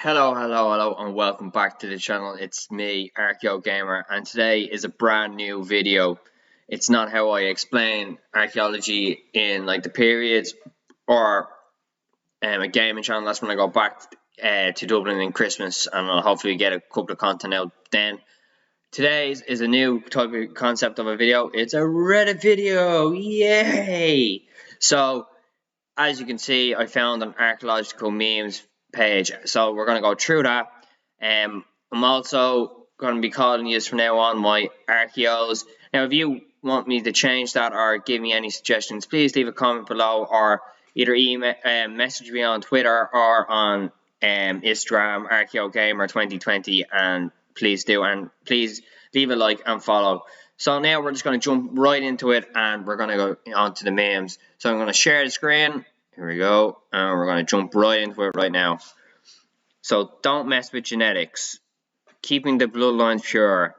Hello, and welcome back to the channel. It's me, Archaeogamer, and today is a brand new video. It's not how I explain archaeology in like the periods or a gaming channel. That's when I go back to Dublin in Christmas, and I'll hopefully get a couple of content out then. Today's is a new type of concept of a video. It's a Reddit video, yay! So, as you can see, I found an archaeological memes page, so we're going to go through that. I'm also going to be calling you from now on my archaeos. Now, if you want me to change that or give me any suggestions, please leave a comment below, or either email, message me on Twitter or on Instagram, ArchaeoGamer2020, and please do, and please leave a like and follow. So now we're just going to jump right into it, and we're going to go on to the memes. So I'm going to share the screen. Here we go, and we're going to jump right into it right now. So don't mess with genetics. Keeping the bloodlines pure.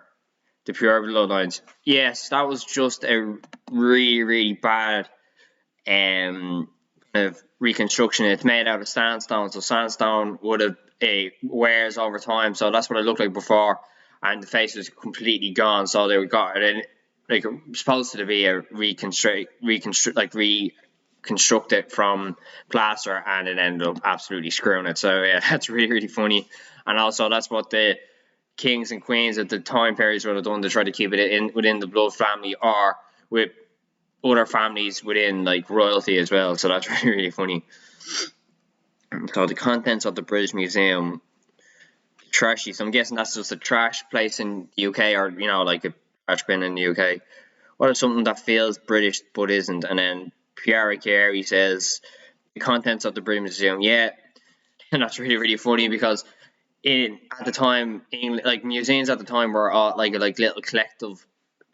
The pure bloodlines. Yes, that was just a really bad kind of reconstruction. It's made out of sandstone, so sandstone would have wears over time. So that's what it looked like before, and the face was completely gone. So they got it like supposed to be a reconstruct it from plaster, and it ended up absolutely screwing it. So yeah, that's really funny. And also that's what the kings and queens at the time periods would have done to try to keep it within the blood family, or with other families within like royalty as well. So that's really funny. So the contents of the British Museum, trashy. So I'm guessing that's just a trash place in the UK, or like a trash bin in the UK. What is something that feels British but isn't? And then Pierre Carey says the contents of the British Museum. Yeah, and that's really funny, because at the time, like museums at the time were all like little collective,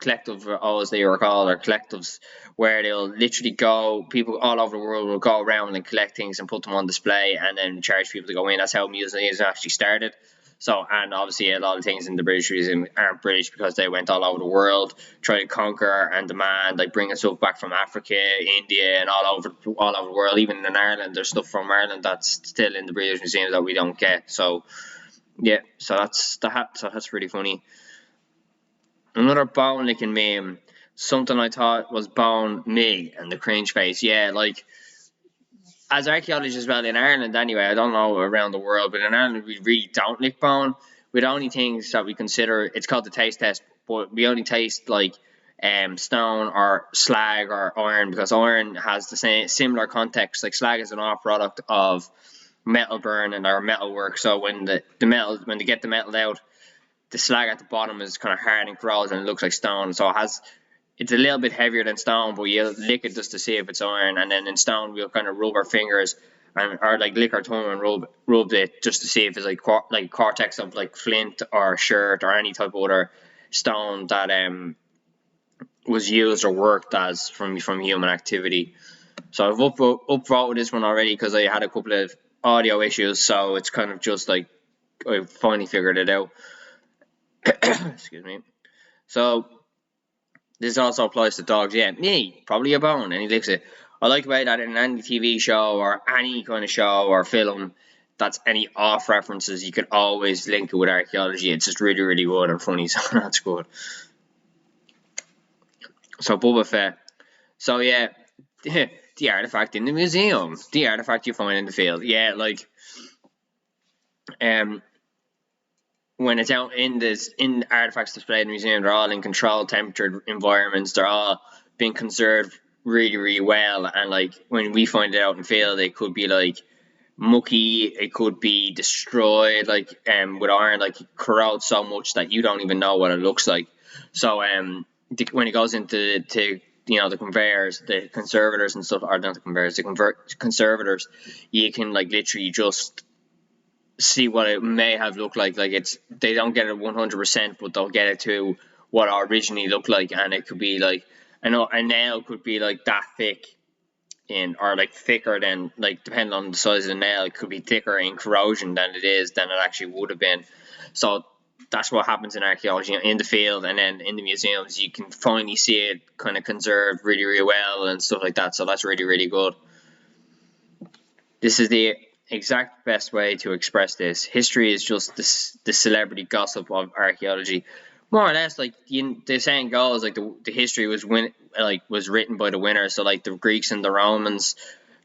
as they were called, or collectives, where they'll literally go, people all over the world will go around and collect things and put them on display, and then charge people to go in. That's how museums actually started. So, and obviously a lot of things in the British Museum aren't British, because they went all over the world trying to conquer and demand, like bringing stuff back from Africa, India, and all over the world. Even in Ireland, there's stuff from Ireland that's still in the British Museum that we don't get. So yeah, so that's really funny. Another bone licking meme. Something I thought was bone me, and the cringe face. Yeah, like, as archaeologists as well in Ireland anyway, I don't know around the world, but in Ireland we really don't lick bone. With only things that we consider, it's called the taste test, but we only taste like stone or slag or iron, because iron has the similar context. Like slag is an off product of metal burning or metal work. So when they get the metal out, the slag at the bottom is kind of hard and corrodes, and it looks like stone. So it's a little bit heavier than stone, but you lick it just to see if it's iron. And then in stone, we'll kind of rub our fingers or like lick our tongue and rub it just to see if it's like cortex of like flint or shirt or any type of other stone that was used or worked as from human activity. So I've upvoted this one already because I had a couple of audio issues, so it's kind of just like I finally figured it out. Excuse me. So this also applies to dogs. Yeah, me, probably a bone, and he licks it. I like the way that in any TV show or any kind of show or film that's any off references, you can always link it with archaeology. It's just really good and funny, so that's good. So Boba Fett. So yeah, the artifact in the museum, the artifact you find in the field. Yeah, like when it's out in artifacts displayed in the museum, they're all in controlled temperature environments. They're all being conserved really well, and like when we find it out in the field, it could be like mucky, it could be destroyed, like with iron, like it corrodes so much that you don't even know what it looks like. So when it goes into the conveyors, the conservators and stuff, or not the conveyors, the conservators, you can like literally just see what it may have looked like. Like they don't get it 100%, but they'll get it to what it originally looked like, and it could be like a nail could be like that thick or like thicker than, like, depending on the size of the nail, it could be thicker in corrosion than it actually would have been. So that's what happens in archaeology in the field, and then in the museums you can finally see it kind of conserved really well and stuff like that. So that's really good. This is the exact best way to express this. History is just the celebrity gossip of archaeology. More or less, like the saying goes, like the history was written by the winners. So like the Greeks and the Romans,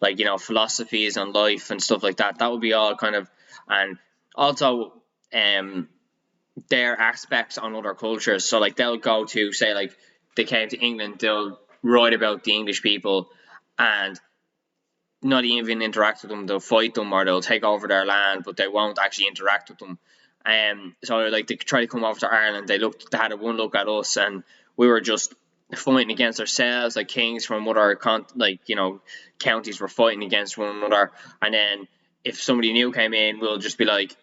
like philosophies on life and stuff like that. That would be all kind of, and also their aspects on other cultures. So like they'll go to say like they came to England, they'll write about the English people and not even interact with them. They'll fight them or they'll take over their land, but they won't actually interact with them. So like they try to come over to Ireland. They had a one look at us, and we were just fighting against ourselves. Like kings from other counties were fighting against one another. And then if somebody new came in, we'll just be like,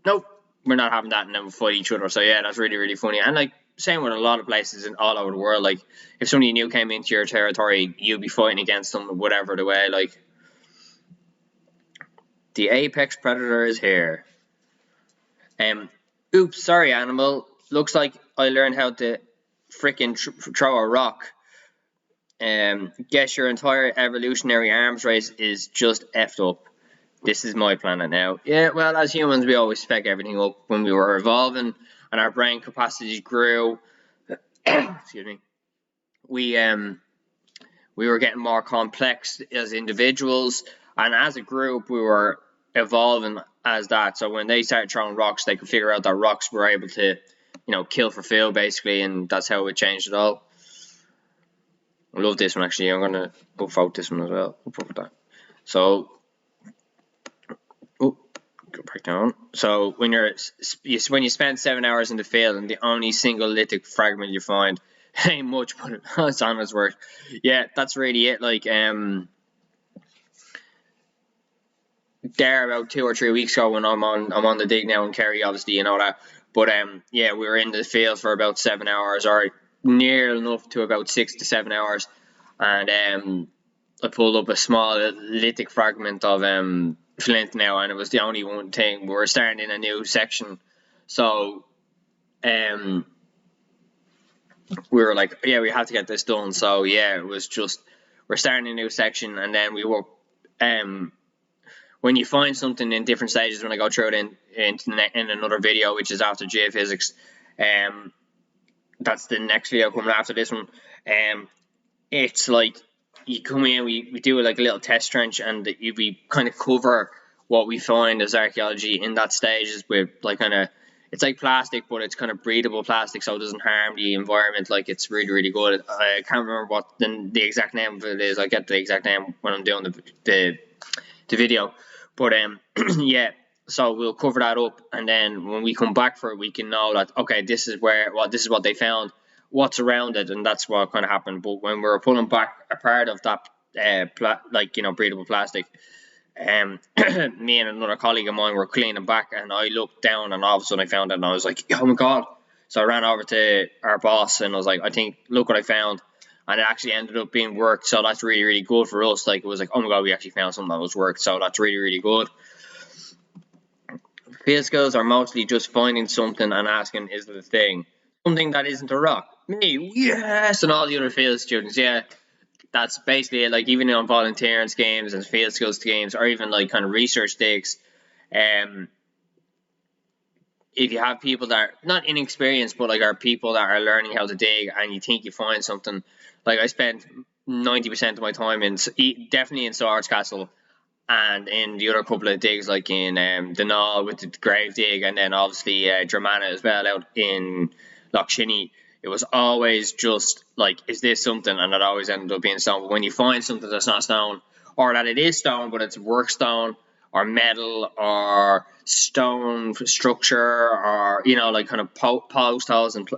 nope, we're not having that, and then we'll fight each other. So yeah, that's really really funny. And like same with a lot of places in all over the world. Like if somebody new came into your territory, you'll be fighting against them, whatever the way. Like the apex predator is here. Oops, sorry, animal. Looks like I learned how to frickin' throw a rock. Guess your entire evolutionary arms race is just effed up. This is my planet now. Yeah, well, as humans, we always spec everything up when we were evolving, and our brain capacities grew. Excuse me. We were getting more complex as individuals, and as a group, we were evolving as that. So when they started throwing rocks, they could figure out that rocks were able to, kill for fuel basically, and that's how it changed it all. I love this one actually. I'm gonna vote this one as well. That. So, go back down. So when you spend 7 hours in the field and the only single lithic fragment you find ain't much, but it's honest work. Yeah, that's really it. Like there about 2 or 3 weeks ago when I'm on the dig now in Kerry, obviously you know that. But yeah, we were in the field for about 7 hours, or near enough to about 6 to 7 hours, and I pulled up a small lithic fragment of flint now, and it was the only one thing. We were starting in a new section, so we were like, yeah, we had to get this done. So yeah, it was just we're starting a new section, and then we were when you find something in different stages, when I go through it in another video, which is after geophysics, that's the next video coming after this one. It's like you come in, we do like a little test trench, and we kind of cover what we find as archaeology in that stage is with like it's like plastic, but it's kind of breathable plastic, so it doesn't harm the environment. Like it's really really good. I can't remember what the exact name of it is. I'll get the exact name when I'm doing the video. But yeah, so we'll cover that up, and then when we come back for it, we can know that okay, this is what they found, what's around it, and that's what kind of happened. But when we were pulling back a part of that breathable plastic, me and another colleague of mine were cleaning back, and I looked down, and all of a sudden I found it, and I was like, oh my god. So I ran over to our boss, and I was like, look what I found. And it actually ended up being worked, so that's really really good for us. Like it was like, oh my god, we actually found something that was worked, so that's really really good. Field skills are mostly just finding something and asking, is it a thing? Something that isn't a rock. Me, yes, and all the other field students, yeah. That's basically it. Like even on volunteering schemes and field skills games, or even like kind of research digs, if you have people that are not inexperienced, but like are people that are learning how to dig, and you think you find something, like I spent 90% of my time definitely in Swords Castle, and in the other couple of digs, like in the Knoll with the grave dig, and then obviously Dramana as well out in Loch Shinny. It was always just like, is this something? And it always ended up being stone. But when you find something that's not stone, or that it is stone but it's work stone or metal or stone structure, or like kind of post holes and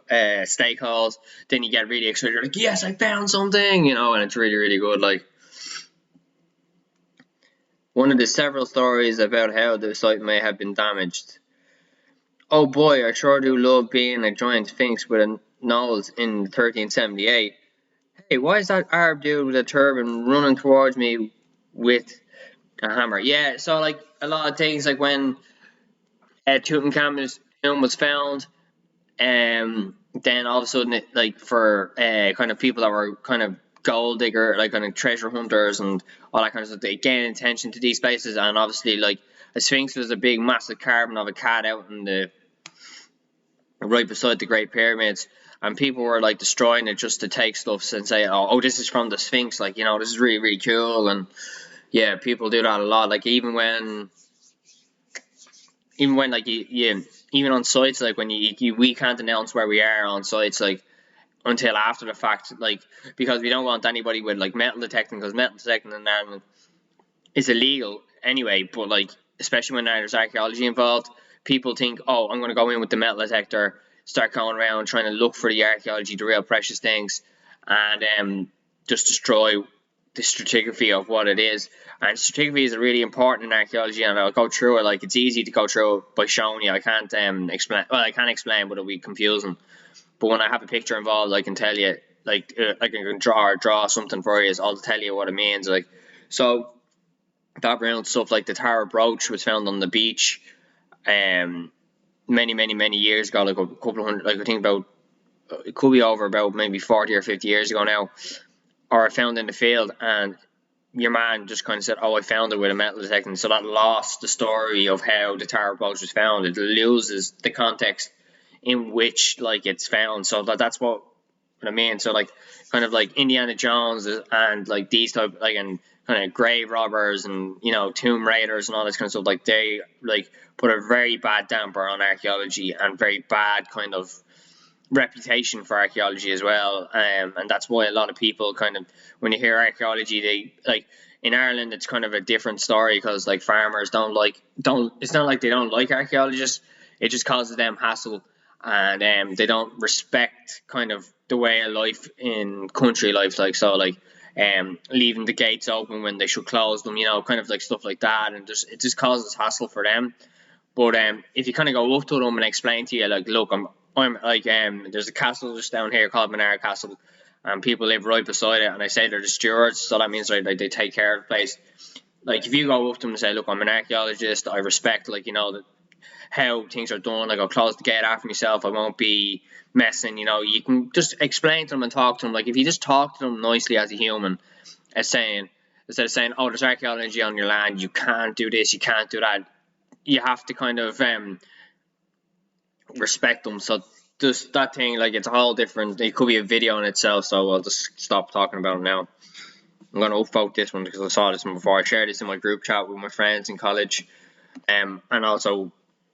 stake holes, then you get really excited. You're like, yes, I found something, and it's really really good. Like one of the several stories about how the site may have been damaged. Oh boy, I sure do love being a giant sphinx with a nose in 1378. Hey, why is that Arab dude with a turban running towards me with a hammer? Yeah, so like a lot of things, like when Tutankhamun's tomb was found, then all of a sudden, like for kind of people that were kind of gold digger, like kind of treasure hunters and all that kind of stuff. They gain attention to these places, and obviously, like a sphinx was a big, massive carving of a cat out in the right beside the Great Pyramids, and people were like destroying it just to take stuff and say, "Oh, this is from the Sphinx." Like, this is really, really cool, and yeah, people do that a lot. Like even when like even on sites, like when we can't announce where we are on sites, like until after the fact, like because we don't want anybody with like metal detecting, because metal detecting in Ireland is illegal anyway. But like especially when there's archaeology involved, people think, oh, I'm going to go in with the metal detector, start going around trying to look for the archaeology, the real precious things, and just destroy the stratigraphy of what it is. And stratigraphy is really important in archaeology, and I'll go through it. Like, it's easy to go through it by showing you. I can't explain. Well, I can explain, but it'll be confusing. But when I have a picture involved, I can tell you. Like, I can draw something for you. I'll tell you what it means. Like, so that round stuff, like the Tower Brooch was found on the beach, many, many, many years ago. Like a couple of hundred. Like, I think about, it could be over about maybe 40 or 50 years ago now, or found in the field, and your man just kind of said, "Oh, I found it with a metal detector." So that lost the story of how the Tower Brooch was found. It loses the context in which like it's found. So that's what I mean. So like kind of like Indiana Jones and like these type, like, and kind of grave robbers and tomb raiders and all this kind of stuff. Like, they like put a very bad damper on archaeology and very bad kind of reputation for archaeology as well, and that's why a lot of people kind of, when you hear archaeology, they like, in Ireland it's kind of a different story, because like farmers don't it's not like they don't like archaeologists, it just causes them hassle, and they don't respect kind of the way of life in country life, like, so like leaving the gates open when they should close them, kind of like stuff like that, and it just causes hassle for them. But if you kind of go up to them and explain to you, like, look, I'm like, there's a castle just down here called Menard Castle, and people live right beside it, and I say they're the stewards, so that means like they take care of the place. Like, if you go up to them and say, look, I'm an archaeologist, I respect, like, how things are done, like, I'll close the gate after myself, I won't be messing, you can just explain to them and talk to them. Like, if you just talk to them nicely as a human, instead of saying, oh, there's archaeology on your land, you can't do this, you can't do that, you have to kind of respect them. So just that thing, like, it's all different. It could be a video in itself, so I'll just stop talking about it now. I'm going to upvote this one because I saw this one before. I shared this in my group chat with my friends in college, and also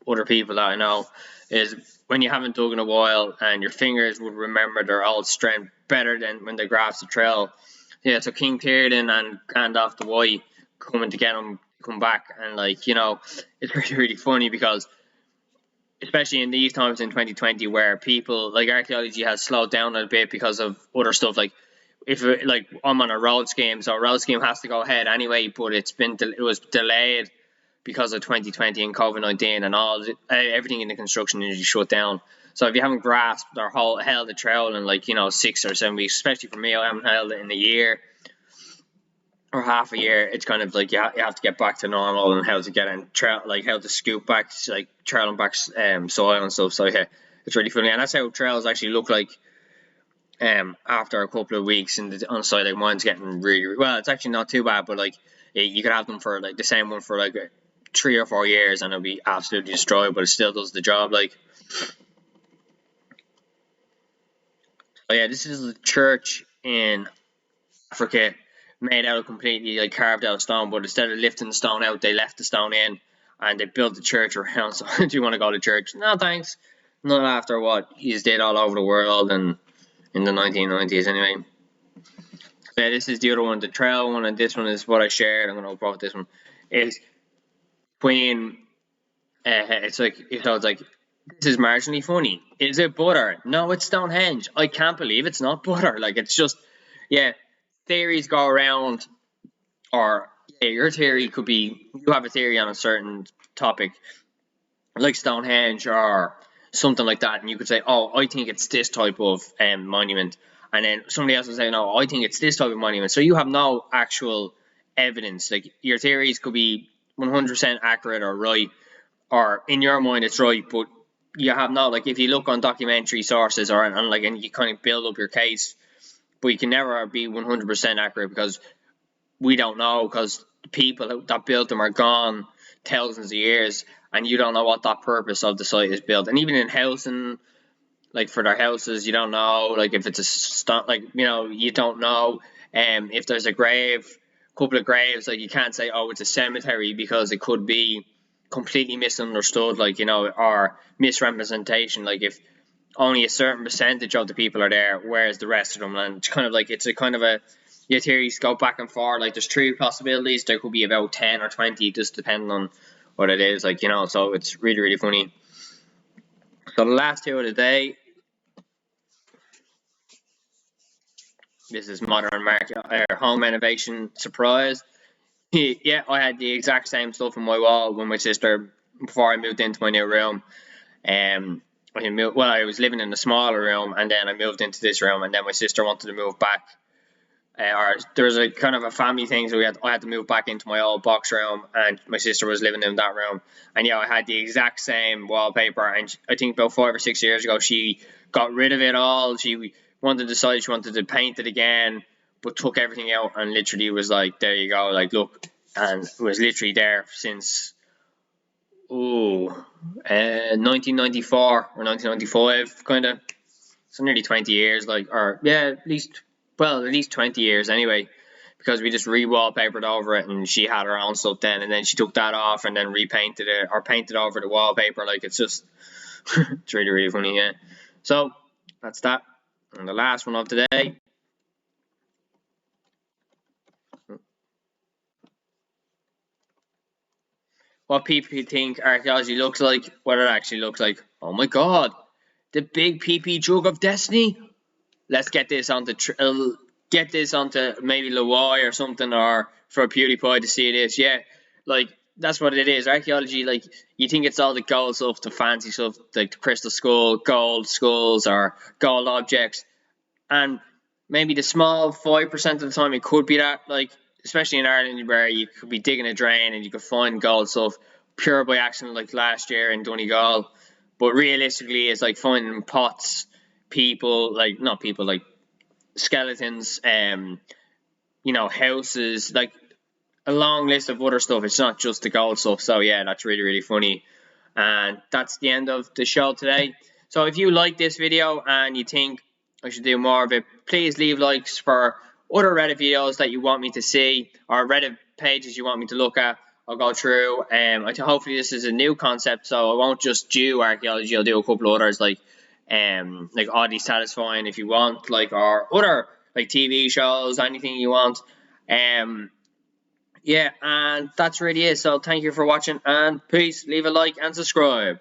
other people that I know, is when you haven't dug in a while and your fingers would remember their old strength better than when they grasp the trail. Yeah, so King Círdan and Gandalf the White coming to get him, come back, and like, it's really, really funny, because especially in these times in 2020, where people, like, archaeology has slowed down a bit because of other stuff. Like, if like, I'm on a road scheme, so a road scheme has to go ahead anyway, but it was delayed because of 2020 and COVID-19, and everything in the construction industry shut down. So if you haven't grasped or held the trail in, like, 6 or 7 weeks, especially for me, I haven't held it in a year or half a year, it's kind of like you have to get back to normal, and how to get in trail, like how to scoop back, like trailing back soil and stuff. So yeah, it's really funny, and that's how trails actually look like after a couple of weeks on site. Like, mine's getting really well. It's actually not too bad, but like, you could have them for like the same one for like 3 or 4 years, and it'll be absolutely destroyed, but it still does the job. Like, oh yeah, this is a church in Africa, made out of completely, like, carved out of stone, but instead of lifting the stone out, they left the stone in, and they built the church around. So do you want to go to church? No, thanks. Not after what he's did all over the world and in the 1990s anyway. Yeah, this is the other one, the trail one, and this one is what I shared. I'm going to upload this one. Is Queen, it's like, this is marginally funny. Is it butter? No, it's Stonehenge. I can't believe it's not butter. Like, it's just, yeah, theories go around, or yeah, your theory could be, you have a theory on a certain topic, like Stonehenge or something like that, and you could say, oh, I think it's this type of monument, and then somebody else will say, no, I think it's this type of monument. So you have no actual evidence. Like, your theories could be 100% accurate or right, or in your mind it's right, but you have no, like, if you look on documentary sources, and you kind of build up your case but you can never be 100% accurate because we don't know, because the people that built them are gone thousands of years, and you don't know what that purpose of the site is built. And even in housing, like for their houses, you don't know, like if it's you don't know, if there's a couple of graves, like you can't say, oh, it's a cemetery, because it could be completely misunderstood, like, or misrepresentation, like if only a certain percentage of the people are there, whereas the rest of them, and it's kind of like, it's a kind of a, your theories go back and forth, like there's 3 possibilities, there could be about 10 or 20, just depending on what it is, like, so it's really, really funny. So the last 2 of the day, this is modern market, home renovation surprise. Yeah, I had the exact same stuff on my wall when my sister, before I moved into my new room. I was living in a smaller room, and then I moved into this room, and then my sister wanted to move back. Or there was a kind of a family thing, so I had to move back into my old box room, and my sister was living in that room. And yeah, I had the exact same wallpaper, and I think about 5 or 6 years ago, she got rid of it all. She wanted to paint it again, but took everything out, and literally was like, there you go, like, look, and it was literally there since 1994 or 1995, kind of. So nearly 20 years, like, or yeah, at least 20 years anyway, because we just re-wallpapered over it, and she had her own stuff then, and then she took that off and then repainted it or painted over the wallpaper. Like, it's just, it's really, really funny, yeah. So that's that. And the last one of today. What people think archaeology looks like, what it actually looks like. Oh my god, the big PP jug of destiny. Let's get this onto maybe Lawai or something, or for Pewdiepie to see this. Yeah, like, that's what it is. Archaeology, like, you think it's all the gold stuff, the fancy stuff, like the crystal skull, gold skulls, or gold objects, and maybe the small 5% of the time it could be that, like, especially in Ireland, where you could be digging a drain and you could find gold stuff pure by accident, like last year in Donegal. But realistically, it's like finding pots, people, like, not people, like skeletons, houses, like a long list of other stuff. It's not just the gold stuff. So yeah, that's really, really funny. And that's the end of the show today. So if you like this video and you think I should do more of it, please leave likes for other Reddit videos that you want me to see, or Reddit pages you want me to look at. I'll go through. Hopefully this is a new concept, so I won't just do archaeology. I'll do a couple of others, like oddly satisfying, if you want, like, or other, like, TV shows, anything you want. Yeah, and that's really it. So thank you for watching, and peace. Leave a like and subscribe.